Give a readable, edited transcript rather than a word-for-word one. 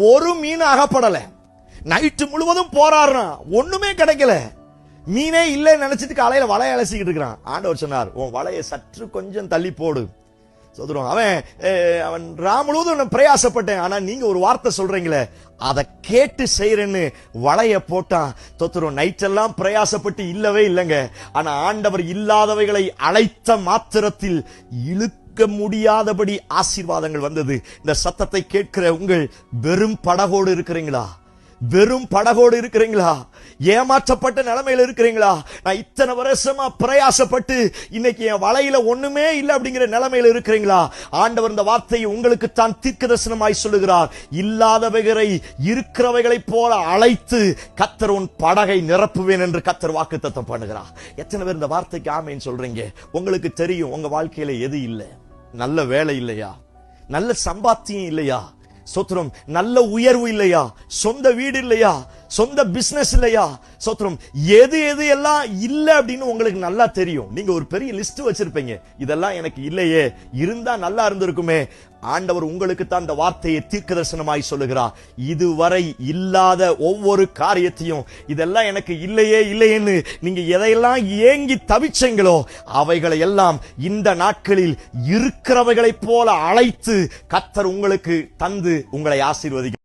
ஒரு மீன் அகப்படல. நைட்டு முழுவதும் போராடுறான், ஒண்ணுமே கிடைக்கல. மீனே இல்லைன்னு நினைச்சிட்டு காலையில வலையை அலசிக்கிட்டு இருக்கிறான். ஆண்டவர் சொன்னார், உன் வலையை சற்று கொஞ்சம் தள்ளி போடு. சொல்றோம் அவன் முழுவதும் பிரயாசப்பட்டேன், ஆனா நீங்க ஒரு வார்த்தை சொல்றீங்களே அதை கேட்டு செய்யறேன்னு வளைய போட்டான். தொத்துரும் நைட்டெல்லாம் பிரயாசப்பட்டு இல்லவே இல்லைங்க. ஆனா ஆண்டவர் இல்லாதவைகளை அழைத்த மாத்திரத்தில் இழுக்க முடியாதபடி ஆசீர்வாதங்கள் வந்தது. இந்த சத்தத்தை கேட்கிற உங்கள் வெறும் படகோடு இருக்கிறீங்களா? வெறும் படகோடு இருக்கிறீங்களா? ஏமாற்றப்பட்ட நிலைமையில இருக்கிறீங்களா? நான் இத்தனை வருஷமா பிரயாசப்பட்டு இன்னைக்கு என் வலையில ஒண்ணுமே இல்லை அப்படிங்கிற நிலைமையில இருக்கிறீங்களா? ஆண்டவர் இந்த வார்த்தையை உங்களுக்கு தான் தீர்க்கதரிசனமாய் சொல்லுகிறார். இல்லாதவைகளை இருக்கிறவைகளை போல அழைத்து கர்த்தர் உன் படகை நிரப்புவேன் என்று கர்த்தர் வாக்குத்தத்தம் பண்ணுகிறார். எத்தனை பேர் இந்த வார்த்தைக்கு ஆமென் சொல்றீங்க? உங்களுக்கு தெரியும் உங்க வாழ்க்கையில எது இல்லை? நல்ல வேலை இல்லையா? நல்ல சம்பாத்தியம் இல்லையா? சோத்திரம் நல்ல உயர்வு இல்லையா? சொந்த வீடு இல்லையா? சொந்த பிசினஸ் இல்லையா? சோத்திரம் எது எது எல்லாம் இல்ல அப்படின்னு உங்களுக்கு நல்லா தெரியும். நீங்க ஒரு பெரிய லிஸ்ட் வச்சிருப்பீங்க, இதெல்லாம் எனக்கு இல்லையே, இருந்தா நல்லா இருந்திருக்குமே. ஆண்டவர் உங்களுக்கு தான் இந்த வார்த்தையை தீர்க்கதரிசனமாய் சொல்லுகிறார். இதுவரை இல்லாத ஒவ்வொரு காரியத்தையும், இதெல்லாம் எனக்கு இல்லையே இல்லையேன்னு நீங்க எதையெல்லாம் ஏங்கி தவிச்சீங்களோ அவைகளை எல்லாம் இந்த நாட்களில் இருக்கிறவைகளை போல அழைத்து கர்த்தர் உங்களுக்கு தந்து உங்களை ஆசீர்வதிக்கிறார்.